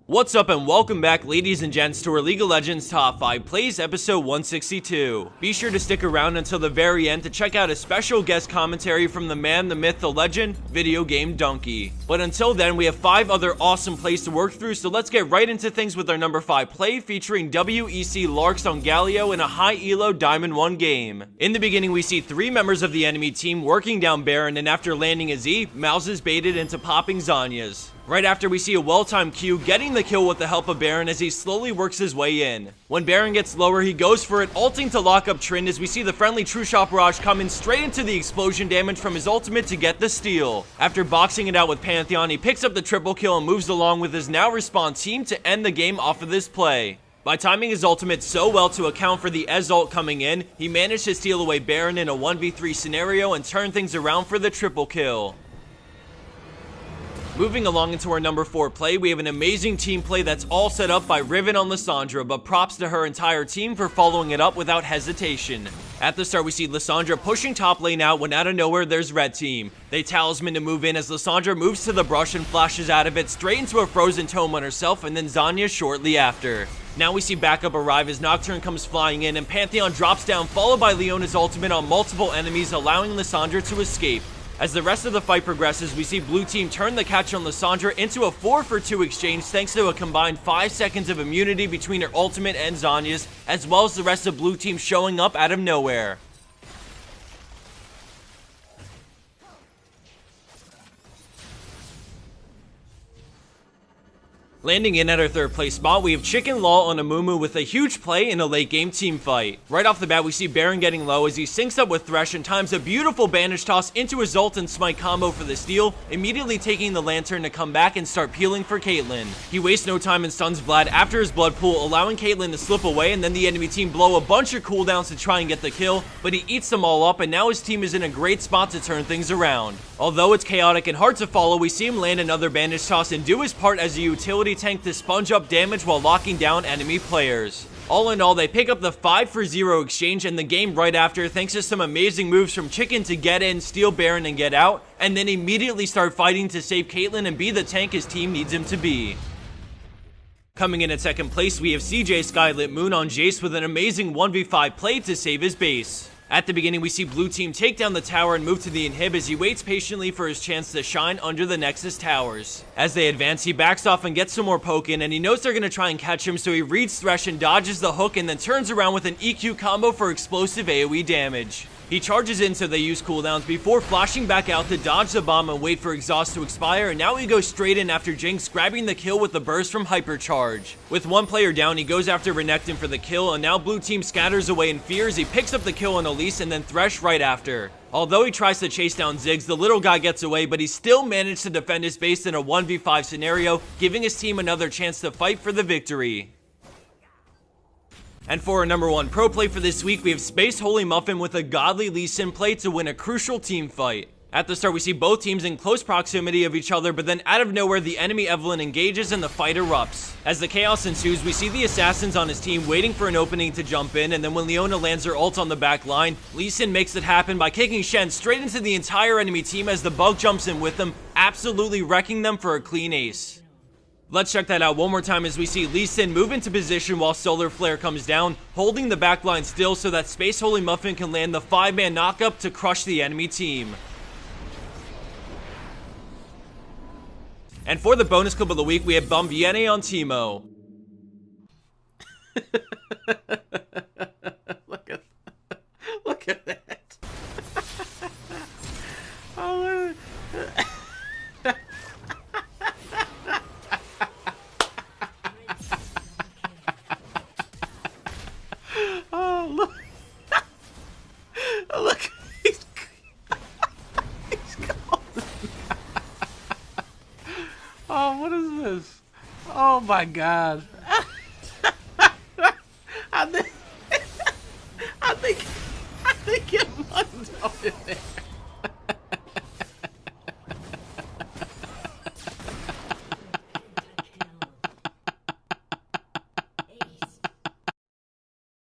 What's up and welcome back, ladies and gents, to our League of Legends Top 5 Plays episode 162. Be sure to stick around until the very end to check out a special guest commentary from the man, the myth, the legend, Video Game Donkey. But until then, we have 5 other awesome plays to work through, so let's get right into things with our number 5 play featuring WEC Larks on Galio in a high elo Diamond 1 game. In the beginning, we see 3 members of the enemy team working down Baron, and after landing a Z, Mouse is baited into popping Zhonya's. Right after, we see a well-timed Q getting the kill with the help of Baron as he slowly works his way in. When Baron gets lower, he goes for it, ulting to lock up Trin as we see the friendly True Shot Barrage come in straight into the explosion damage from his ultimate to get the steal. After boxing it out with Pantheon, he picks up the triple kill and moves along with his now respawn team to end the game off of this play. By timing his ultimate so well to account for the Ez ult coming in, he managed to steal away Baron in a 1v3 scenario and turn things around for the triple kill. Moving along into our number 4 play, we have an amazing team play that's all set up by Riven on Lissandra, but props to her entire team for following it up without hesitation. At the start, we see Lissandra pushing top lane out when out of nowhere there's red team. They talisman to move in as Lissandra moves to the brush and flashes out of it straight into a frozen tome on herself, and then Zhonya shortly after. Now we see backup arrive as Nocturne comes flying in and Pantheon drops down, followed by Leona's ultimate on multiple enemies, allowing Lissandra to escape. As the rest of the fight progresses, we see blue team turn the catch on Lissandra into a 4-for-2 exchange thanks to a combined 5 seconds of immunity between her ultimate and Zhonya's, as well as the rest of blue team showing up out of nowhere. Landing in at our 3rd place spot, we have Chicken Law on Amumu with a huge play in a late game team fight. Right off the bat, we see Baron getting low as he syncs up with Thresh and times a beautiful bandage toss into his ult and smite combo for the steal, immediately taking the lantern to come back and start peeling for Caitlyn. He wastes no time and stuns Vlad after his blood pool, allowing Caitlyn to slip away, and then the enemy team blow a bunch of cooldowns to try and get the kill, but he eats them all up and now his team is in a great spot to turn things around. Although it's chaotic and hard to follow, we see him land another bandage toss and do his part as a utility tank to sponge up damage while locking down enemy players. All in all, they pick up the 5-for-0 exchange and the game right after thanks to some amazing moves from Chicken to get in, steal Baron and get out, and then immediately start fighting to save Caitlyn and be the tank his team needs him to be. Coming in at 2nd place, we have CJ Skylit Moon on Jace with an amazing 1v5 play to save his base. At the beginning, we see blue team take down the tower and move to the inhib as he waits patiently for his chance to shine under the Nexus towers. As they advance, he backs off and gets some more poke in, and he knows they're going to try and catch him, so he reads Thresh and dodges the hook and then turns around with an EQ combo for explosive AoE damage. He charges in so they use cooldowns before flashing back out to dodge the bomb and wait for exhaust to expire, and now he goes straight in after Jinx grabbing the kill with the burst from Hypercharge. With one player down, he goes after Renekton for the kill, and now blue team scatters away in fear as he picks up the kill on Elise and then Thresh right after. Although he tries to chase down Ziggs, the little guy gets away, but he still managed to defend his base in a 1v5 scenario, giving his team another chance to fight for the victory. And for our number 1 pro play for this week, we have Space Holy Muffin with a godly Lee Sin play to win a crucial team fight. At the start, we see both teams in close proximity of each other, but then out of nowhere, the enemy Evelynn engages and the fight erupts. As the chaos ensues, we see the assassins on his team waiting for an opening to jump in, and then when Leona lands her ult on the back line, Lee Sin makes it happen by kicking Shen straight into the entire enemy team as the bug jumps in with them, absolutely wrecking them for a clean ace. Let's check that out one more time as we see Lee Sin move into position while Solar Flare comes down, holding the backline still so that Space Holy Muffin can land the 5-man knockup to crush the enemy team. And for the bonus clip of the week, we have Bombiene on Teemo. Look at that. Oh, look. Look. He's gone. Oh, what is this? Oh my god. I think it mugged over there.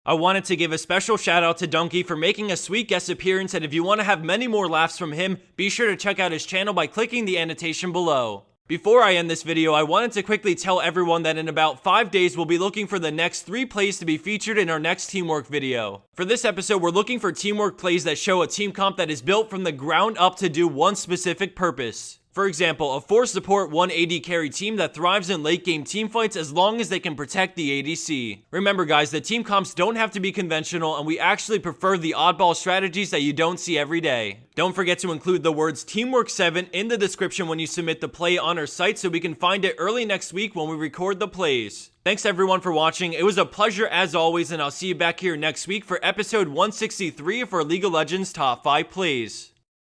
I wanted to give a special shout out to Donkey for making a sweet guest appearance, and if you want to have many more laughs from him, be sure to check out his channel by clicking the annotation below. Before I end this video, I wanted to quickly tell everyone that in about 5 days, we'll be looking for the next 3 plays to be featured in our next teamwork video. For this episode, we're looking for teamwork plays that show a team comp that is built from the ground up to do one specific purpose. For example, a 4 support 1 AD carry team that thrives in late game teamfights as long as they can protect the ADC. Remember guys, the team comps don't have to be conventional, and we actually prefer the oddball strategies that you don't see every day. Don't forget to include the words Teamwork 7 in the description when you submit the play on our site so we can find it early next week when we record the plays. Thanks everyone for watching. It was a pleasure as always, and I'll see you back here next week for episode 163 for League of Legends Top 5 Plays.